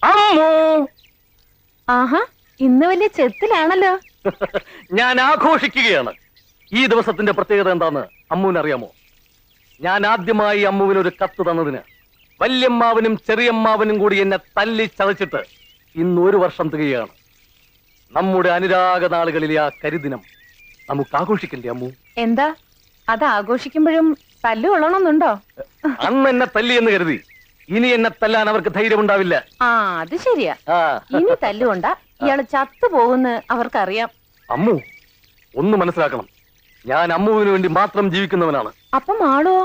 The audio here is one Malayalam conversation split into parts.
അമ്മു. ആഹാ, ഇന്ന് വലിയ ചെത്തിലാണല്ലോ. ഞാൻ ആഘോഷിക്കുകയാണ്. ഈ ദിവസത്തിന്റെ പ്രത്യേകത എന്താന്ന് അമ്മുവിനറിയാമോ? ഞാൻ ആദ്യമായി അമ്മുവിനൊരു കത്ത് തന്നതിന് വല്യമ്മാവനും ചെറിയമ്മാവനും കൂടി എന്നെ തല്ലി ചതച്ചിട്ട് ഇന്ന് 1 വർഷം തികയാണ്. നമ്മുടെ അനുരാഗ നാളുകളിലെ ആ കരിദിനം നമുക്ക് ആഘോഷിക്കണ്ടേ അമ്മു? എന്താ അത് ആഘോഷിക്കുമ്പോഴും തല്ലു കൊള്ളണമെന്നുണ്ടോ? അന്ന് എന്നെ തല്ലി എന്ന് കരുതി ഇനി എന്നെ തല്ലാൻ അവർക്ക് ധൈര്യമുണ്ടാവില്ല. ആ, അത് ശരിയാ. ഇനി തല്ലുകൊണ്ട ഇയാള് ചത്തുപോകുന്ന് അവർക്കറിയാം. അമ്മു, ഒന്ന് മനസ്സിലാക്കണം, ഞാൻ അമ്മുവിന് വേണ്ടി മാത്രം ജീവിക്കുന്നവനാണ്. അപ്പം മാളുവോ?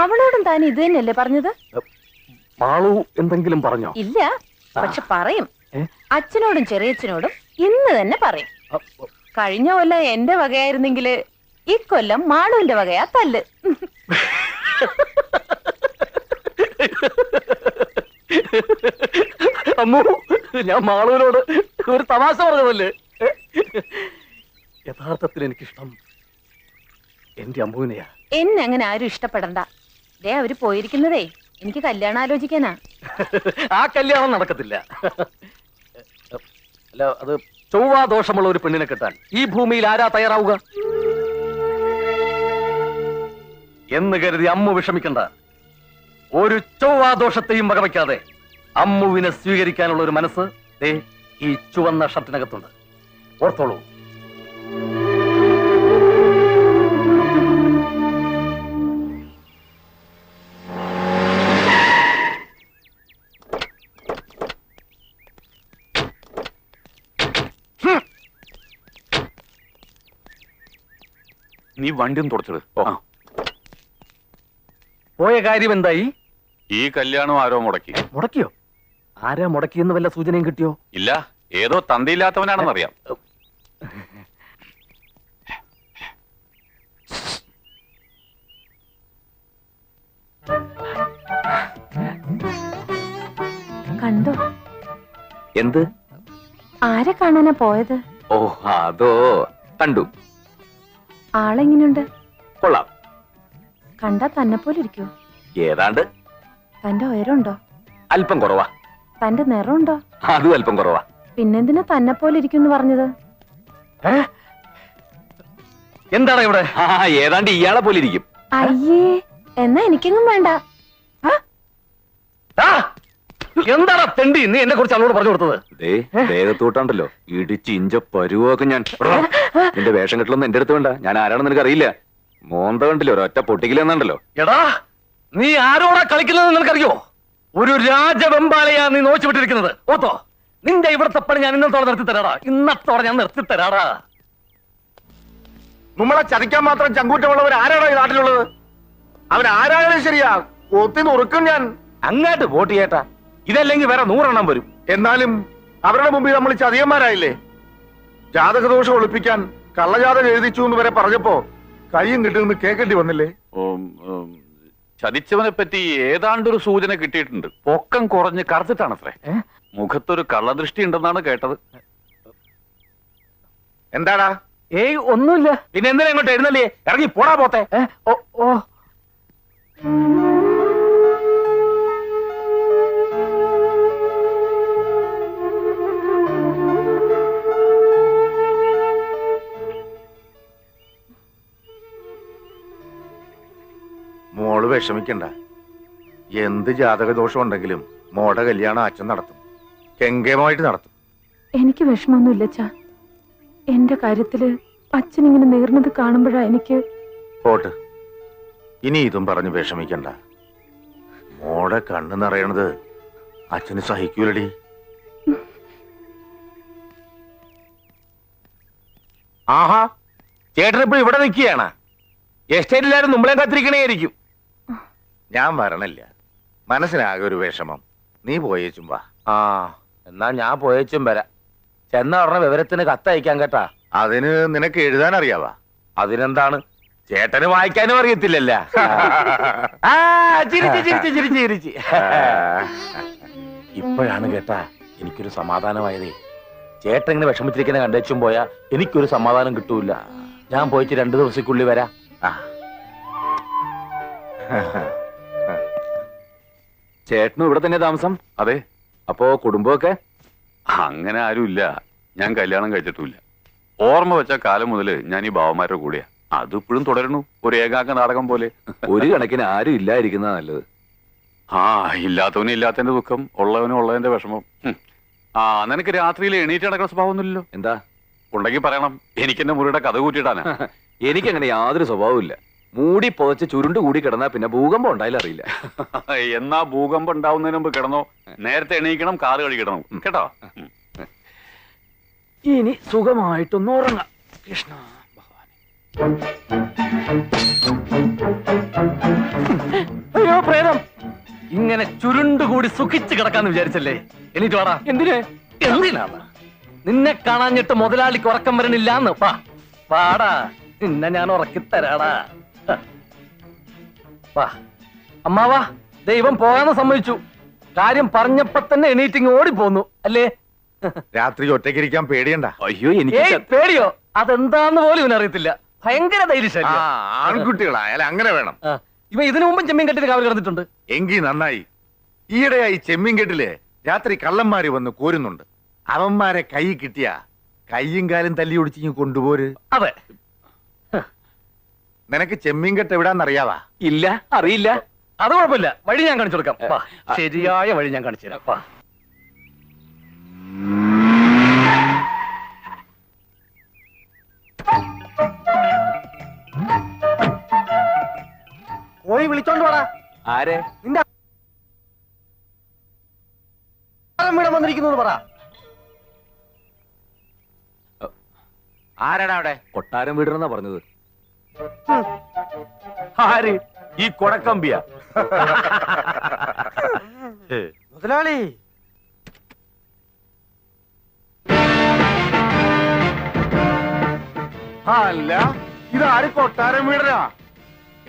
അവളോടും താൻ ഇത് തന്നെയല്ലേ പറഞ്ഞത്? മാളു എന്തെങ്കിലും പറഞ്ഞോ? ഇല്ല, പക്ഷെ പറയും. അച്ഛനോടും ചെറിയച്ഛനോടും ഇന്ന് തന്നെ പറയും. കഴിഞ്ഞ കൊല്ലം എന്റെ വകയായിരുന്നെങ്കില് ഇക്കൊല്ലം മാളുവിന്റെ വകയാ തല്ല്. അമ്മു, ഞാൻ മാളുവിനോട് ഒരു തമാശ പറഞ്ഞതല്ലേ. യഥാർത്ഥത്തിൽ എനിക്കിഷ്ടം എന്റെ അമ്മുവിനെയാ. എന്നെ അങ്ങനെ ആരും ഇഷ്ടപ്പെടണ്ട. ദേ അവര് പോയിരിക്കുന്നതേ എനിക്ക് കല്യാണം ആലോചിക്കാനാ. ആ കല്യാണം നടക്കത്തില്ല. അല്ല, അത് ചൊവ്വാ ദോഷമുള്ള ഒരു പെണ്ണിനെ കിട്ടാൻ ഈ ഭൂമിയിൽ ആരാ തയ്യാറാവുക എന്ന് കരുതി അമ്മു വിഷമിക്കണ്ട. ഒരു ചൊവ്വാ ദോഷത്തെയും വകവയ്ക്കാതെ അമ്മുവിനെ സ്വീകരിക്കാനുള്ള ഒരു മനസ്സ് ദേ ഈ ചുവന്ന ഷർട്ടിനകത്തുണ്ട്. ഓർത്തോളൂ. നീ വണ്ടിയും തുടച്ചത് പോയ കാര്യം എന്തായി? ഈ കല്യാണം ആരോ മുടക്കി. മുടക്കിയോ? ആരാ മുടക്കിയെന്ന് വല്ല സൂചനയും കിട്ടിയോ? ഇല്ല, ഏതോ തന്തയില്ലാത്തവനാണെന്നറിയാം. കണ്ടോ? എന്ത്? ആരെ കാണാനാ പോയത്? ഓ, അതോ കണ്ടു. ആളെങ്ങനെയുണ്ട്? കൊള്ളാം. കണ്ടാ തന്നെ പോലെ ഇരിക്കോ? ഏതാണ്ട്. തന്റെ ഉയരമുണ്ടോ? അല്പം കുറവാ. തന്റെ നിറമുണ്ടോ? അതും അല്പം കുറവാ. പിന്നെന്തിനാ തന്നെ പോലെ ഇരിക്കും പറഞ്ഞത്? എന്താണ് ഇവിടെ? ഏതാണ്ട് ഇയാളെ പോലെ ഇരിക്കും. അയ്യേ, എന്നാ എനിക്കെങ്ങും വേണ്ട. എന്താണ് തെണ്ടി നീ എന്നെ കുറിച്ച് അവളോട് പറഞ്ഞു കൊടുത്തത്? ദേഹത്തോട്ടാണ്ടല്ലോ ഇടിച്ച് ഇഞ്ച പരുവൊക്കെ ഞാൻ. നിന്റെ വേഷം കെട്ടലൊന്നും എന്റെ അടുത്ത് വേണ്ട. ഞാൻ ആരാണെന്ന് നിനക്ക് അറിയില്ല. മോന്ത കണ്ടില്ലോ, ഒരൊറ്റ പൊട്ടിക്കില്ലെന്നുണ്ടല്ലോ. എടാ, നീ ആരോടാ കളിക്കുന്നത് നിനക്കറിയോ? ഒരു രാജവെമ്പാലയാ നീ നോച്ചുവിട്ടിരിക്കുന്നത്. ഓത്തോ, നിന്റെ ഇവിടത്തെ പണി ഞാൻ ഇന്നത്തോടെ നിർത്തിത്തരാടാ. ഇന്നത്തോടെ ഞാൻ നിർത്തിത്തരാടാ. നമ്മളെ ചതിക്കാൻ മാത്രം ചങ്കൂറ്റമുള്ളവർ ആരാണോ ഈ നാട്ടിലുള്ളത്? അവരാരായാലും ശരിയാ, കൊത്തി നുറുക്കും ഞാൻ. അങ്ങാട്ട് വോട്ട് ചെയ്യട്ടാ. ഇതല്ലെങ്കിൽ വേറെ 100 എണ്ണം വരും. എന്നാലും അവരുടെ മുമ്പിൽ നമ്മൾ ചതിയന്മാരായില്ലേ? ജാതകദോഷം ഒളിപ്പിക്കാൻ കള്ളജാതകം എഴുതിച്ചു എന്ന് വരെ പറഞ്ഞപ്പോ കയ്യും കിട്ടുമെന്ന് കേൾക്കേണ്ടി വന്നില്ലേ? ചതിച്ചവനെ പറ്റി ഏതാണ്ടൊരു സൂചന കിട്ടിയിട്ടുണ്ട്. പൊക്കം കുറഞ്ഞ് കറുത്തിട്ടാണത്രേ. മുഖത്തൊരു കള്ളദൃഷ്ടി ഉണ്ടെന്നാണ് കേട്ടത്. എന്താടാ? ഏയ്, ഒന്നുമില്ല. പിന്നെ എന്തിനാ ഇങ്ങോട്ട് എഴുന്നല്ലേ? ഇറങ്ങി പോടാ പോത്തെ. ഓ, മോള് വിഷമിക്കണ്ട. എന്ത് ജാതകദോഷം ഉണ്ടെങ്കിലും മോടെ കല്യാണം അച്ഛൻ നടത്തും. കെങ്കേമമായിട്ട് നടത്തും. എനിക്ക് വിഷമമൊന്നുമില്ല അച്ഛാ. എന്റെ കാര്യത്തില് അച്ഛൻ ഇങ്ങനെ നേർന്നത് കാണുമ്പോഴാ എനിക്ക്. പോട്ട്, ഇനി ഇതും പറഞ്ഞ് വിഷമിക്കണ്ട. മോടെ കണ്ണ് നിറയണത് അച്ഛന് സഹിക്കൂലടി. ആഹാ, ചേട്ടനിപ്പോ ഇവിടെ നിൽക്കുകയാണ്. എസ്റ്റേറ്റിലാരും നമ്മളെ കാത്തിരിക്കണേയിരിക്കും. ഞാൻ വരണില്ല. മനസ്സിനാകെ ഒരു വിഷമം. നീ പോയേച്ചും വാ. എന്നാ ഞാൻ പോയേച്ചും വരാം. ചെന്ന ഉടനെ വിവരത്തിന് കത്തയക്കാൻ കേട്ടാ. അതിന് നിനക്ക് എഴുതാൻ അറിയാവാ? അതിനെന്താണ്, ചേട്ടന് വായിക്കാനും അറിയത്തില്ലല്ല. ഇപ്പോഴാണ് കേട്ടാ എനിക്കൊരു സമാധാനമായതേ. ചേട്ടൻ ഇങ്ങനെ വിഷമിച്ചിരിക്കുന്ന കണ്ടേച്ചും പോയാ എനിക്കൊരു സമാധാനം കിട്ടൂല. ഞാൻ പോയിട്ട് 2 ദിവസക്കുള്ളിൽ വരാം. ചേട്ടനും ഇവിടെ തന്നെ താമസം? അതെ. അപ്പോ കുടുംബമൊക്കെ? അങ്ങനെ ആരുമില്ല. ഞാൻ കല്യാണം കഴിച്ചിട്ടുമില്ല. ഓർമ്മ വെച്ച കാലം മുതല് ഞാൻ ഈ ബാവന്മാരുടെ കൂടെയാ. അതിപ്പോഴും തുടരണു, ഒരു ഏകാംഗ നാടകം പോലെ. ഒരു കണക്കിന് ആരും ഇല്ലാതിരിക്കുന്നതാ നല്ലത്. ആ, ഇല്ലാത്തവന് ഇല്ലാത്തതിന്റെ ദുഃഖം, ഉള്ളവനും ഉള്ളതിന്റെ വിഷമം. ആ, നിനക്ക് രാത്രിയിൽ എണീറ്റ് നടക്കുന്ന സ്വഭാവമൊന്നുമില്ലല്ലോ. എന്താ? ഉണ്ടെങ്കിൽ പറയണം, എനിക്ക് എന്റെ മുറിയുടെ കഥ കൂട്ടിയിട്ടാണ്. എനിക്കങ്ങനെ യാതൊരു സ്വഭാവവും ഇല്ല. മൂടി പുതച്ച് ചുരുണ്ട് കൂടി കിടന്നാ പിന്നെ ഭൂകമ്പം ഉണ്ടായാലും അറിയില്ല. എന്നാ ഭൂകമ്പം ഉണ്ടാവുന്നതിന് മുമ്പ് കിടന്നോ. നേരത്തെ എണീക്കണം, കാറ് കഴുകിടണം കേട്ടോ. ഇനി സുഖമായിട്ടൊന്ന് ഉറങ്ങാം. കൃഷ്ണ ഭഗവാനെ. അയ്യോ പ്രേതം, ഇങ്ങനെ ചുരുണ്ടുകൂടി സുഖിച്ച് കിടക്കാന്ന് വിചാരിച്ചല്ലേ? എനിക്ക് വാടാ. എന്തിനാണ് നിന്നെ കാണാഞ്ഞിട്ട് മുതലാളിക്ക് ഉറക്കം വരണില്ലാന്ന്? വാടാ, നിന്നെ ഞാൻ ഉറക്കിത്തരാടാ. വാ അമ്മാവാ, ദൈവം പോകാന്ന് സമ്മതിച്ചു. കാര്യം പറഞ്ഞപ്പോ തന്നെ എണീറ്റിങ് ഓടിപ്പോന്നു അല്ലേ? രാത്രി ഒറ്റയ്ക്കിരിക്കാൻ പേടിയണ്ട. അയ്യോ, എനിക്ക് പേടിയോ? അതെന്താന്ന് പോലും ഇവനറിയത്തില്ല. ഭയങ്കര ധൈര്യശാലി. ആൺകുട്ടികളായാലും അങ്ങനെ വേണം. ഇവ ഇതിനു മുമ്പും ചെമ്മീൻ കെട്ടിന് കാവൽ കിടന്നിട്ടുണ്ട്. എങ്കി നന്നായി. ഈയിടെയായി ചെമ്മീൻ കെട്ടില് രാത്രി കള്ളന്മാര് വന്ന് കോരുന്നുണ്ട്. അവന്മാരെ കൈ കിട്ടിയ കയ്യും കാലും തല്ലി ഒടിച്ചിങ്ങ് കൊണ്ടുപോര്. അതെ. നിനക്ക് ചെമ്മീൻ കെട്ട് എവിടാന്നറിയാവാ? ഇല്ല, അറിയില്ല. അത് കുഴപ്പമില്ല, വഴി ഞാൻ കാണിച്ചു കൊടുക്കാം. ശരിയായ വഴി ഞാൻ കാണിച്ചു തരാം. പോയി വിളിച്ചോണ്ട് വാടാ. ആരെ? നിന്റെ വീട് വന്നിരിക്കുന്നു പറ. ആരാടാ അവിടെ? കൊട്ടാരം വീടണെന്നാ പറഞ്ഞത്. ആര്? ഈ കൊടക്കമ്പിയ മുതലാളി. അല്ല, ഇതാര് കൊട്ടാരം വീടരാ?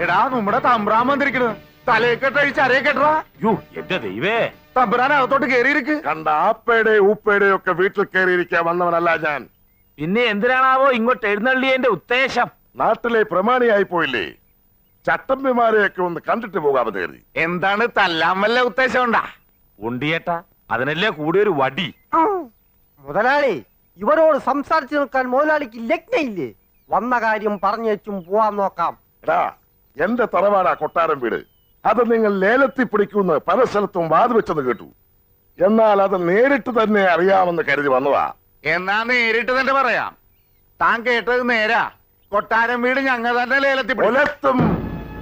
എടാ, നമ്മുടെ തമ്പ്രാൻ വന്നിരിക്കണ്. തലയെക്കെട്ടഴിച്ച് അരയെ കെട്ടറാ. യോ എന്റെ ദൈവേ, തമ്പ്രാൻ അകത്തോട്ട് കേറിയിരിക്ക്. കണ്ട ആപ്പയുടെ ഊപ്പയുടെ ഒക്കെ വീട്ടിൽ കയറിയിരിക്കാൻ വന്നവനല്ല ഞാൻ. പിന്നെ എന്തിനാണാവോ ഇങ്ങോട്ട് എഴുന്നള്ളിയതിന്റെ ഉദ്ദേശം? നാട്ടിലെ പ്രമാണിയായി പോയില്ലേ, ചട്ടമ്പിമാരെയൊക്കെ ഒന്ന് കണ്ടിട്ട് പോകാമെന്ന് കരുതി. എന്താണ്, തല്ലാൻ വല്ല ഉദ്ദേശം ഉണ്ടാ? ഉണ്ടിയേട്ടാ, അതിനല്ലേ കൂടിയൊരു വടി. മുതലാളി, ഇവരോട് സംസാരിച്ചു നിൽക്കാൻ മുതലാളിക്ക് ലഗ്നയില്ലേ? വന്ന കാര്യം പറഞ്ഞേച്ചും പോവാൻ നോക്കാം. എടാ, എന്റെ തറവാടാ കൊട്ടാരം വീട്. അത് നിങ്ങൾ ലേലത്തിൽ പിടിക്കുമെന്ന് പല സ്ഥലത്തും വാതുവെച്ചെന്ന് കേട്ടു. എന്നാൽ അത് നേരിട്ട് തന്നെ അറിയാമെന്ന് കരുതി വന്നതാ. എന്നാ നേരിട്ട് തന്നെ പറയാം. താൻ കേട്ടത് നേരാ. കൊട്ടാരം വീട് ഞങ്ങൾ തന്നെ ലേലത്തിൽ പിടിക്കും.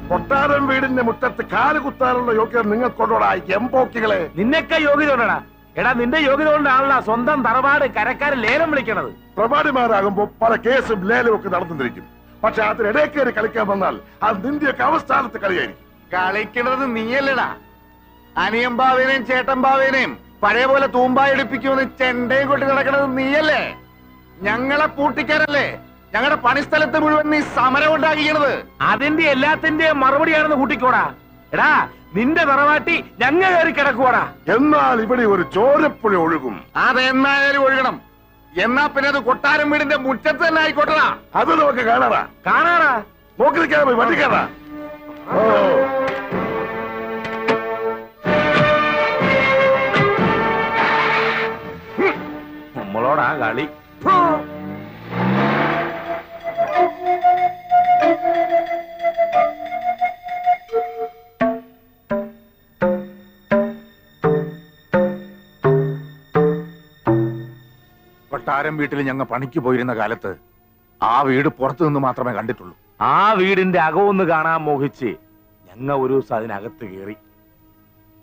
കൊട്ടാരം വീടിന്റെ മുറ്റത്ത് കാല് കുത്താനുള്ള യോഗ്യത നിങ്ങൾക്കൊണ്ടോടാ എംപോക്കികളെ. നിന്നൊക്കെ യോഗ്യത കൊണ്ടാ. എടാ, നിന്റെ യോഗ്യത കൊണ്ടാണല്ലോ സ്വന്തം തറവാട് കരക്കാരൻ ലേലം വിളിക്കണത്. പ്രമാണിമാരാകുമ്പോ പല കേസും ലേലവും ഒക്കെ നടന്നിരിക്കും. പക്ഷെ അതിനിടയിൽ കയറി കളിക്കാൻ വന്നാൽ അത് നിന്റെയൊക്കെ അവസ്ഥാനത്ത് കളിയായിരിക്കും. കളിക്കുന്നത് നീയല്ലടാ. അനിയമ്പാവേനെയും ചേട്ടമ്പാവേനെയും പഴയ പോലെ തൂമ്പായി എടുപ്പിക്കുമെന്ന് ചെണ്ടയും കൊട്ടി നടക്കുന്നത് നീയല്ലേ? ഞങ്ങളെ പൂട്ടിക്കാരല്ലേ? ഞങ്ങളുടെ പണിസ്ഥലത്ത് മുഴുവൻ നീ സമരം ഉണ്ടാക്കിയത്. അതിന്റെ എല്ലാത്തിന്റെയും മറുപടിയാണെന്ന് കൂട്ടിക്കോടാ. എടാ, നിന്റെ തറവാട്ടി ഞങ്ങ കയറി കിടക്കുവാടാ. എന്നാൽ ഇവിടെ ഒരു ചോരപ്പുഴ ഒഴുകും. അതെന്നായാലും ഒഴുകണം. എന്നാ പിന്നെ അത് കൊട്ടാരം വീടിന്റെ മുറ്റത്ത് തന്നെ ആയിക്കോട്ടടാ. അത് നമുക്ക് കാണാറാ. കാണാറാ. നോക്കി നിൽക്കാതെ പോയി വണ്ടിക്കാറാ. ഓ, നമ്മളോടാ കളി. കൊട്ടാരം വീട്ടിൽ ഞങ്ങൾ പണിക്ക് പോയിരുന്ന കാലത്ത് ആ വീട് പുറത്തു നിന്ന് മാത്രമേ കണ്ടിട്ടുള്ളൂ. ആ വീടിന്റെ അകമൊന്ന് കാണാൻ മോഹിച്ച് ഞങ്ങ ഒരു ദിവസം അതിനകത്ത് കയറി.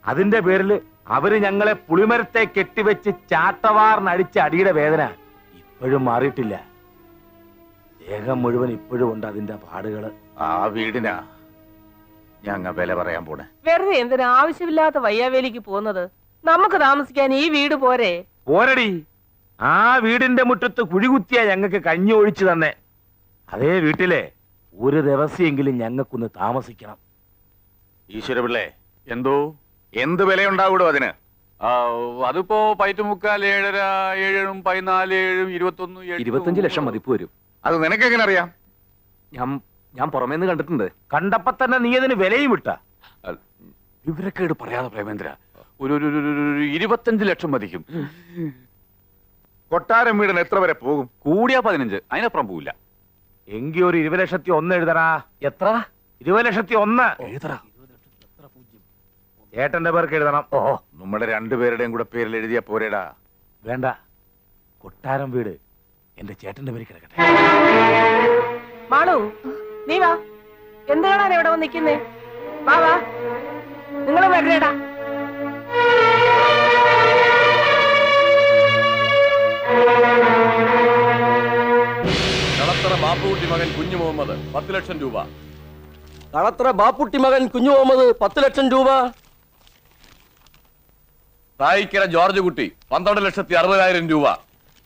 അതിന്റെ പേരില് അവര് ഞങ്ങളെ പുളിമരത്തെ കെട്ടിവെച്ച് ചാട്ടവാറിനടിച്ച അടിയുടെ വേദന ഇപ്പോഴും മാറിയിട്ടില്ല. ദേഹം മുഴുവൻ ഇപ്പോഴും ഉണ്ട് അതിന്റെ പാടുകള്. ആ വീടിനാ ഞങ്ങ വില പറയാൻ പോണേ. വെറുതെ എന്തിനാ ആവശ്യമില്ലാത്ത വയ്യാവേലിക്ക് പോകുന്നത്? നമുക്ക് താമസിക്കാൻ ഈ വീട് പോരെ? പോരടി, ആ വീടിന്റെ മുറ്റത്ത് കുഴികുത്തിയാ ഞങ്ങൾക്ക് കഞ്ഞി ഒഴിച്ചു തന്നെ. അതേ വീട്ടിലെ ഒരു ദിവസമെങ്കിലും ഞങ്ങൾക്കൊന്ന് താമസിക്കണം. ഈശ്വരപിള്ളേ, എന്തോ എന്ത് വിലയുണ്ടാവൂടോ അതിന്? അതിപ്പോ 5.75, 7, 7, 14, 7, 21, 25 ലക്ഷം മതിപ്പ് വരും. അത് നിനക്കെങ്ങനെ അറിയാം? ഞാൻ പുറമേന്ന് കണ്ടിട്ടുണ്ട്. കണ്ടപ്പോ തന്നെ നീ അതിന് വിലയും വിട്ട. വിവരക്കേട് പറയാതെ പ്രേമേന്ദ്ര. ഒരു 25 ലക്ഷം മതിക്കും. കൊട്ടാരം വീടിന് എത്ര വരെ പോകും? കൂടിയാ 15, അതിനപ്പുറം പോവില്ല. എങ്കി ഒരു 20,01,000 എഴുതടാ. എത്ര? 20,01,000 എഴുതടാ. ചേട്ടന്റെ പേർക്ക് എഴുതണം. ഓ, നമ്മുടെ രണ്ടുപേരുടെയും കൂടെ പേരിൽ എഴുതിയ പോരേടാ. വേണ്ട, കൊട്ടാരം വീട് എന്റെ ചേട്ടന്റെ പേര് കിടക്കട്ടെ. മാളു നീ വാ. എന്ത് കാണാൻ ഇവിടെ വന്ന് നിൽക്കുന്നേ? വാ വാ, നിങ്ങൾ വരണേടാ. കളത്തറ ബാപ്പുകുട്ടി മകൻ കുഞ്ഞു മുഹമ്മദ് 10 ലക്ഷം രൂപ. കളത്ര ബാപ്പുട്ടി മകൻ കുഞ്ഞു മുഹമ്മദ് 10 ലക്ഷം രൂപ. തായിക്കര ജോർജ് കുട്ടി 12,60,000 രൂപ.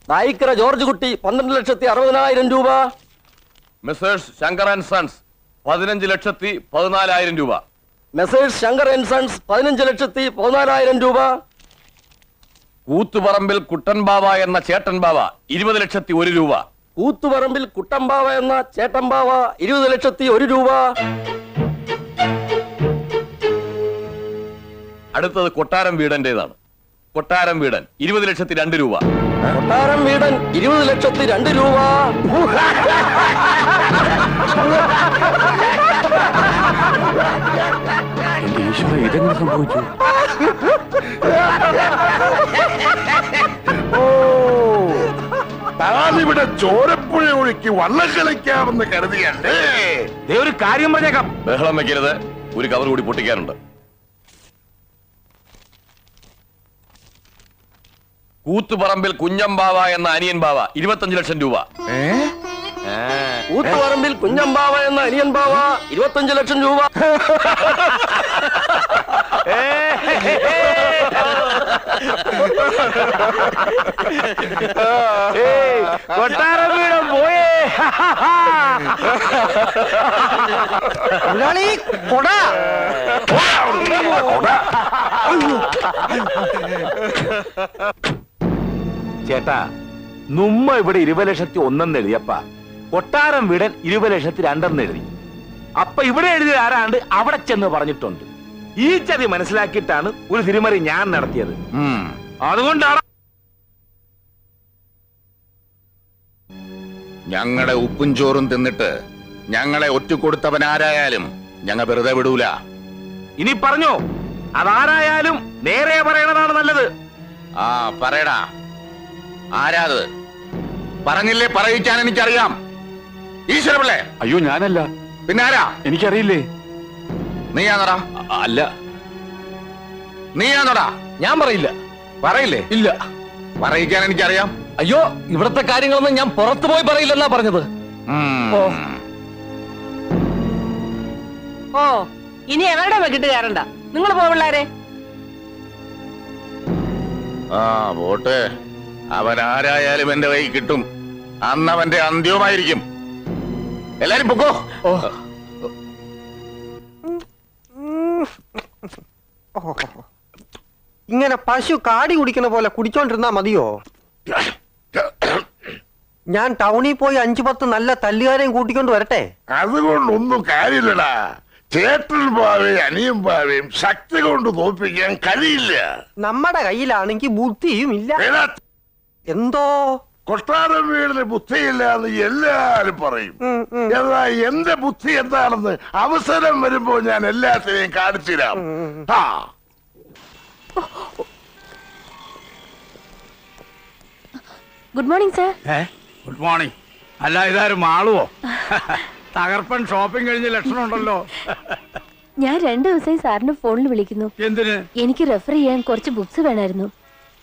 നായിക്കര ജോർജ് കുട്ടി 12,60,000 രൂപ. മെസേഴ്സ് ശങ്കർ ആൻഡ് സൺസ് 15,14,000 രൂപ. മെസേഴ്സ് ശങ്കർ ആൻഡ് സൺസ് 15,14,000 രൂപ. കൂത്തുപറമ്പിൽ കുട്ടൻ ബാവ എന്ന ചേട്ടൻ ബാവ 20,01,000 രൂപ. കൂത്തുപറമ്പിൽ കുട്ടമ്പാവ എന്ന ചേട്ടമ്പാവ 20,01,000 രൂപ. അടുത്തത് കൊട്ടാരം വീടന്റേതാണ്. കൊട്ടാരം വീടൻ 20,02,000 രൂപ. കൊട്ടാരം വീടൻ 20,02,000 രൂപ. എന്റെ ഈശ്വര, ഇതെങ്ങനെ സംഭവിച്ചു? താനിവിടെ ചോരപ്പുഴ ഒഴുക്കി വള്ളം കളിക്കാമെന്ന് കരുതിയല്ലേ? ഒരു കാര്യം പറഞ്ഞേക്കാം. ബഹളം വെക്കരുത്, ഒരു കവർ കൂടി പൊട്ടിക്കാനുണ്ട്. കൂത്തുപറമ്പിൽ കുഞ്ഞമ്പാവ എന്ന അനിയൻ ബാവ 25 ലക്ഷം രൂപ. കൂത്തുപറമ്പിൽ കുഞ്ഞമ്പാവ എന്ന അനിയൻ ബാവ 25 ലക്ഷം രൂപ. കൊട്ടാരം വീടും പോയേ. ചേട്ടാ, നുമ്മ ഇവിടെ 20,01,000 എഴുതിയപ്പ കൊട്ടാരം വീടൻ 20,02,000 എഴുതി. അപ്പൊ ഇവിടെ എഴുതിയ ആരാണ്ട് അവിടെ ചെന്ന് പറഞ്ഞിട്ടുണ്ട്. ഈ ചതി മനസ്സിലാക്കിയിട്ടാണ് ഒരു തിരുമറി ഞാൻ നടത്തിയത്. അതുകൊണ്ടാണ് ഞങ്ങളുടെ ഉപ്പും ചോറും തിന്നിട്ട് ഞങ്ങളെ ഒറ്റുകൊടുത്തവനാരായാലും ഞങ്ങൾ വെറുതെ വിടൂല. ഇനി പറഞ്ഞോ, അതാരായാലും നേരെ പറയണതാണ് നല്ലത്. ആ പറയടാ, ആരാത്? പറഞ്ഞില്ലേ പറയിക്കാൻ എനിക്കറിയാം. ഈശ്വരപിള്ളേ? അയ്യോ, ഞാനല്ല. പിന്നെ ആരാ? എനിക്കറിയില്ലേ. നീയാണോടാ? അല്ല. നീയാണോടാ? ഞാൻ പറയില്ല. പറയില്ലേ? ഇല്ല. പറയിക്കാൻ എനിക്കറിയാം. അയ്യോ, ഇവിടത്തെ കാര്യങ്ങളൊന്നും ഞാൻ പുറത്തു പോയി പറയില്ലെന്നാ പറഞ്ഞത്. ഓ ഇനി എവരുടെ വെക്കിട്ട് കയറണ്ട. നിങ്ങൾ പോ പിള്ളേരെ. ആ പോട്ടെ, അവൻ ആരായാലും എന്റെ കൈ കിട്ടും. അന്ന് അവന്റെ അന്ത്യവുമായിരിക്കും. എല്ലാരും പൊക്കോ. ഇങ്ങനെ പശു കാടി കുടിക്കുന്ന പോലെ കുടിച്ചോണ്ടിരുന്നാ മതിയോ? ഞാൻ ടൗണിൽ പോയി 5-10 നല്ല തല്ലുകാരെയും കൂട്ടിക്കൊണ്ട് വരട്ടെ? അതുകൊണ്ടൊന്നും കാര്യമില്ലടാ. ചേട്ടൻ പാവയും അനിയൻ പാവയും ശക്തി കൊണ്ട് തോൽപ്പിക്കാൻ കഴിയില്ല. നമ്മുടെ കയ്യിലാണെങ്കിൽ ബുദ്ധിയും ഇല്ല. എന്തോ കൊട്ടാരം വീടിന് ബുദ്ധിയില്ല എന്ന് എല്ലാരും പറയും. എന്നാ എന്റെ ബുദ്ധി എന്താണെന്ന് അവസരം വരുമ്പോ ഞാൻ എല്ലാത്തിനെയും കാണിച്ചു തരാം. Good morning sir. Good morning. അല്ല, ഇതാരും മാളുവോ? തകർപ്പൻ ഷോപ്പിംഗ് കഴിഞ്ഞ ലക്ഷണം ഉണ്ടല്ലോ. ഞാൻ 2 ദിവസമായി സാറിന് ഫോണിൽ വിളിക്കുന്നു. എന്തിന്? എനിക്ക് റെഫർ ചെയ്യാൻ കുറച്ച് ബുക്സ് വേണമായിരുന്നു.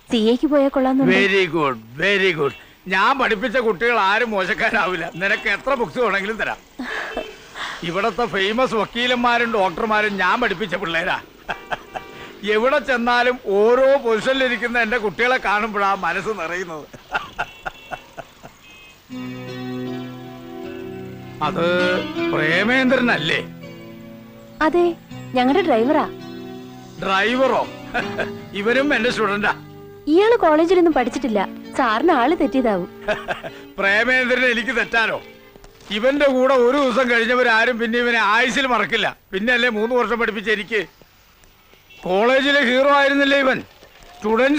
സിഎക്ക് പോയാൽ കൊള്ളാം. Very good, very good. ഞാൻ പഠിപ്പിച്ച കുട്ടികൾ ആരും മോശക്കാരാവില്ല. നിനക്ക് എത്ര ബുക്സ് വേണമെങ്കിലും തരാം. ഇവിടത്തെ ഫേമസ് വക്കീലന്മാരും ഡോക്ടർമാരും ഞാൻ പഠിപ്പിച്ച പിള്ളേരാ. എവിടെ ചെന്നാലും ഓരോ പൊസിഷനിലിരിക്കുന്ന എന്റെ കുട്ടികളെ കാണുമ്പോഴാ മനസ്സ് നിറയുന്നത്. അത് പ്രേമേന്ദ്രനല്ലേ? അതെ, ഞങ്ങളുടെ ഡ്രൈവറാ. ഡ്രൈവറോ? ഇവരും എന്റെ സ്റ്റുഡന്റാ. ഇയാള് കോളേജിലൊന്നും പഠിച്ചിട്ടില്ല. സാറിന് ആള് തെറ്റിയതാവും. പ്രേമേന്ദ്രന് എനിക്ക് തെറ്റാനോ? ഇവന്റെ കൂടെ ഒരു ദിവസം കഴിഞ്ഞവരാരും പിന്നെ ഇവനെ ആയുസിൽ മറക്കില്ല. പിന്നെ അല്ലേ 3 വർഷം പഠിപ്പിച്ച എനിക്ക്. കോളേജിലെ ഹീറോ ആയിരുന്നില്ലേ ഇവൻ? സ്റ്റുഡൻസ്